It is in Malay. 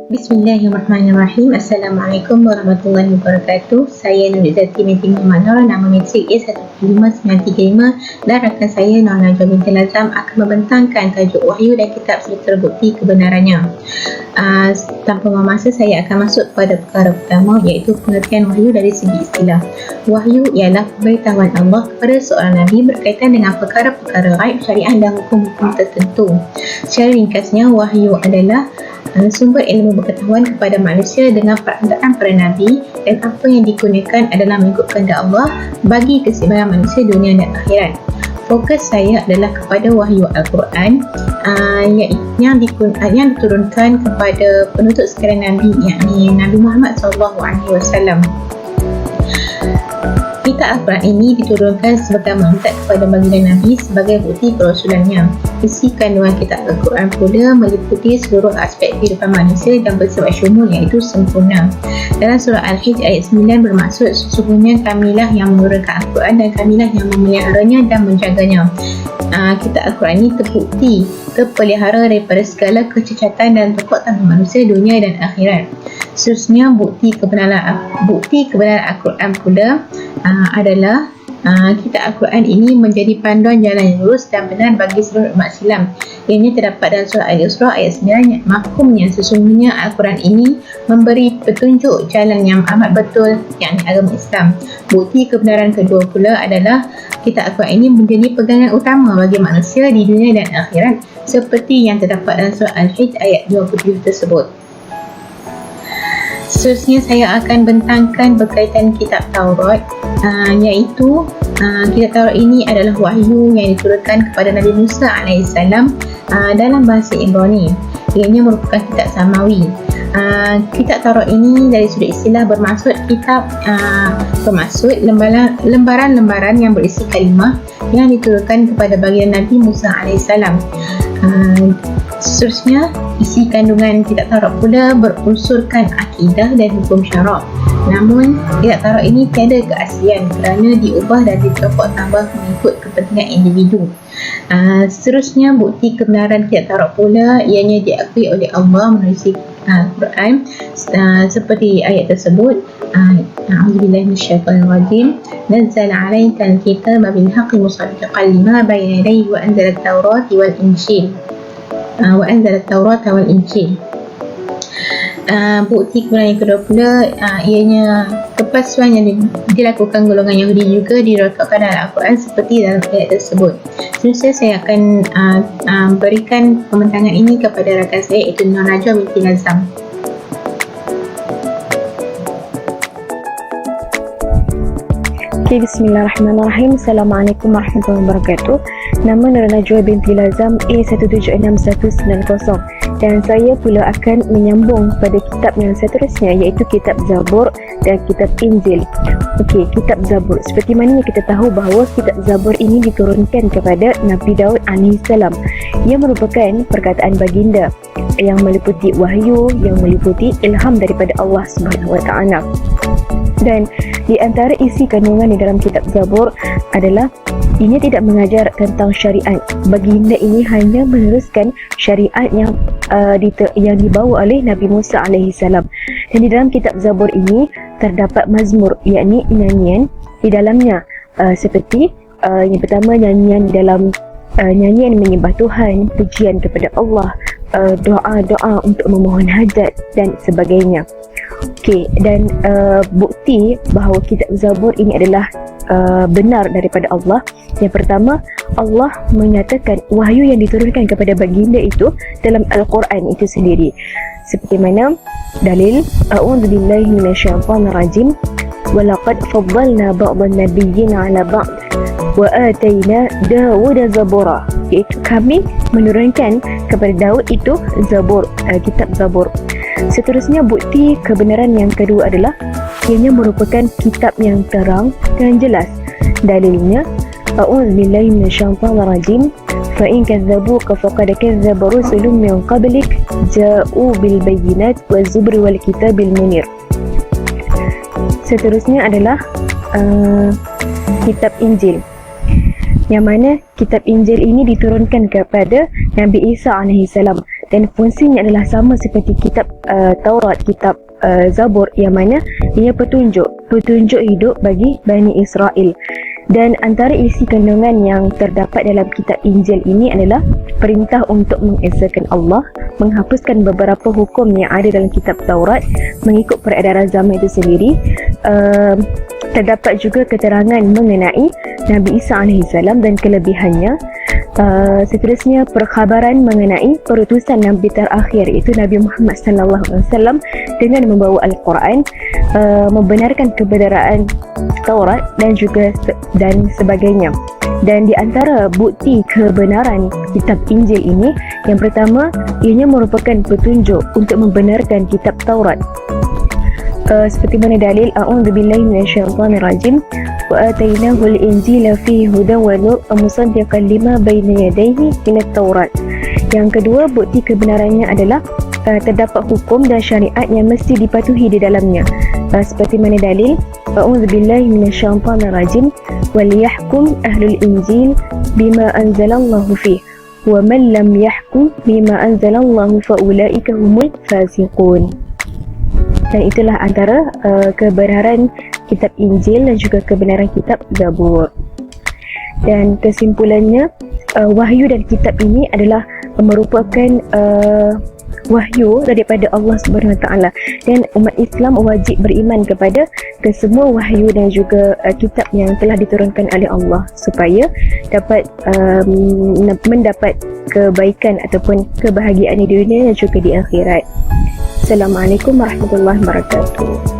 Bismillahirrahmanirrahim. Assalamualaikum warahmatullahi wabarakatuh. Saya Nur Izzati binti Muhammad Nur, nama metrik A15935, dan rakan saya Nur Najwa binti Lazam akan membentangkan tajuk wahyu dan kitab sudah terbukti kebenarannya. Tanpa memasa, saya akan masuk pada perkara pertama, iaitu pengertian wahyu dari segi istilah. Wahyu ialah pemberitahuan Allah kepada seorang Nabi berkaitan dengan perkara-perkara ghaib, syariah dan hukum-hukum tertentu. Secara ringkasnya, wahyu adalah sumber ilmu pengetahuan kepada manusia dengan perandaan para Nabi, dan apa yang digunakan adalah mengikut kehendak Allah bagi keseimbangan manusia dunia dan akhirat. Fokus saya adalah kepada wahyu Al-Quran yang diturunkan kepada penutup sekalian Nabi, yakni Nabi Muhammad SAW. Kitab Al-Quran ini diturunkan sebagai mandat kepada baginda Nabi sebagai bukti kerasulannya. Isi kandungan kitab Al-Quran pula meliputi seluruh aspek kehidupan manusia dan bersifat syumul, iaitu sempurna. Dalam surah Al-Hijr ayat 9 bermaksud, sesungguhnya kamilah yang menurunkan Al-Quran dan kamilah yang memeliharanya dan menjaganya. Kitab Al-Quran ini terbukti terpelihara daripada segala kecacatan dan kekuatan manusia dunia dan akhirat. Seterusnya, bukti kebenaran Al-Quran pula adalah kitab Al-Quran ini menjadi panduan jalan yang lurus dan benar bagi seluruh umat Islam. Ianya terdapat dalam surah Al-Isra ayat 9. Mahkumnya, sesungguhnya Al-Quran ini memberi petunjuk jalan yang amat betul, yakni agama Islam. Bukti kebenaran kedua pula adalah kitab Al-Quran ini menjadi pegangan utama bagi manusia di dunia dan akhirat, seperti yang terdapat dalam surah Al-Hijr ayat 27 tersebut. Seterusnya, saya akan bentangkan berkaitan kitab Taurat, iaitu kitab Taurat ini adalah wahyu yang diturunkan kepada Nabi Musa AS dalam bahasa Ibrani. Ianya merupakan kitab samawi. Kitab Taurat ini dari sudut istilah bermaksud lembaran-lembaran yang berisi kalimah yang diturunkan kepada baginda Nabi Musa AS. Seterusnya, isi kandungan kitab Taurat pula berunsurkan akidah dan hukum syarak. Namun, kitab Taurat ini tiada keaslian kerana diubah dan ditopok tambah mengikut kepentingan individu. Seterusnya, bukti kebenaran kitab Taurat pula ianya diakui oleh Allah menerusi Al-Quran seperti ayat tersebut. A'udzubillahi minasyaitonirrajim. Nazzala 'alaikal kitaba bil haqqi musaddiqan lima bayna yadayhi wa anzala at-taurata wal injil. Bukti kebenaran yang kedua pula ianya kepalsuan yang dilakukan golongan Yahudi juga dirokokkan dalam Al-Quran seperti dalam ayat tersebut. Seterusnya, saya akan berikan pembentangan ini kepada rakan saya, iaitu Nur Najwa binti Lazam. Okay, bismillahirrahmanirrahim. Assalamualaikum warahmatullahi wabarakatuh. Nama Nur Najwa binti Lazam A176190, dan saya pula akan menyambung pada kitab yang seterusnya, iaitu kitab Zabur dan kitab Injil. Okey, kitab Zabur. Seperti mana yang kita tahu bahawa kitab Zabur ini diturunkan kepada Nabi Daud AS. Ia merupakan perkataan baginda yang meliputi wahyu, yang meliputi ilham daripada Allah SWT. Dan di antara isi kandungan di dalam kitab Zabur adalah ini tidak mengajar tentang syariat. Baginda ini hanya meneruskan syariat yang dibawa oleh Nabi Musa AS. Dan di dalam kitab Zabur ini terdapat mazmur, yakni nyanyian di dalamnya, seperti yang pertama, nyanyian dalam nyanyian menyembah Tuhan, pujian kepada Allah, doa-doa untuk memohon hajat dan sebagainya. Okey, dan bukti bahawa kitab Zabur ini adalah benar daripada Allah. Yang pertama, Allah menyatakan wahyu yang diturunkan kepada baginda itu dalam Al-Quran itu sendiri. Seperti mana dalil, a'udzubillahi minasyaitonirrajim, wa laqad faddalna ba'dhan nabiyyin 'ala ba'd wa atayna Dawuda zabura, iaitu kami menurunkan kepada Daud itu Zabur, kitab Zabur. Seterusnya, bukti kebenaran yang kedua adalah ianya merupakan kitab yang terang dan jelas. Dalilnya, a'udzubillahi minasyaitonirrajim, fa in kadzabuka faqad kadzdzaba rusulun min qablik ja'u bil bayyinat waz zubri wal kitabil munir. Seterusnya adalah kitab Injil, yang mana kitab Injil ini diturunkan kepada Nabi Isa AS. dan fungsinya adalah sama seperti kitab Taurat, kitab Zabur, yang mana ia petunjuk hidup bagi Bani Israel. Dan antara isi kandungan yang terdapat dalam kitab Injil ini adalah perintah untuk mengesakan Allah, menghapuskan beberapa hukum yang ada dalam kitab Taurat mengikut peredaran zaman itu sendiri. Terdapat juga keterangan mengenai Nabi Isa AS dan kelebihannya. Seterusnya perkhabaran mengenai perutusan Nabi terakhir, iaitu Nabi Muhammad SAW, dengan membawa Al-Quran, membenarkan kebenaran Taurat dan sebagainya. Dan di antara bukti kebenaran kitab Injil ini, yang pertama, ianya merupakan petunjuk untuk membenarkan kitab Taurat. Seperti mana dalil, a'udzubillahi minasyaitonirrajim, wa atainahul injila fihi hudan wa nur musaddiqan lima baina yadayhi minat Taurat. Yang kedua, bukti kebenarannya adalah terdapat hukum dan syariat yang mesti dipatuhi di dalamnya. Seperti mana dalil, a'udzubillahi minasyaitonirrajim, wal yahkum ahlul injil bima anzalallahu fihi wa man lam yahkum bima anzalallahu fa ulaika humul fasiqun. Dan itulah antara kebenaran kitab Injil dan juga kebenaran kitab Zabur. Dan kesimpulannya, wahyu dan kitab ini adalah merupakan wahyu daripada Allah Subhanahu Wa Taala, dan umat Islam wajib beriman kepada kesemua wahyu dan juga kitab yang telah diturunkan oleh Allah supaya dapat mendapat kebaikan ataupun kebahagiaan di dunia dan juga di akhirat. Assalamualaikum warahmatullahi wabarakatuh.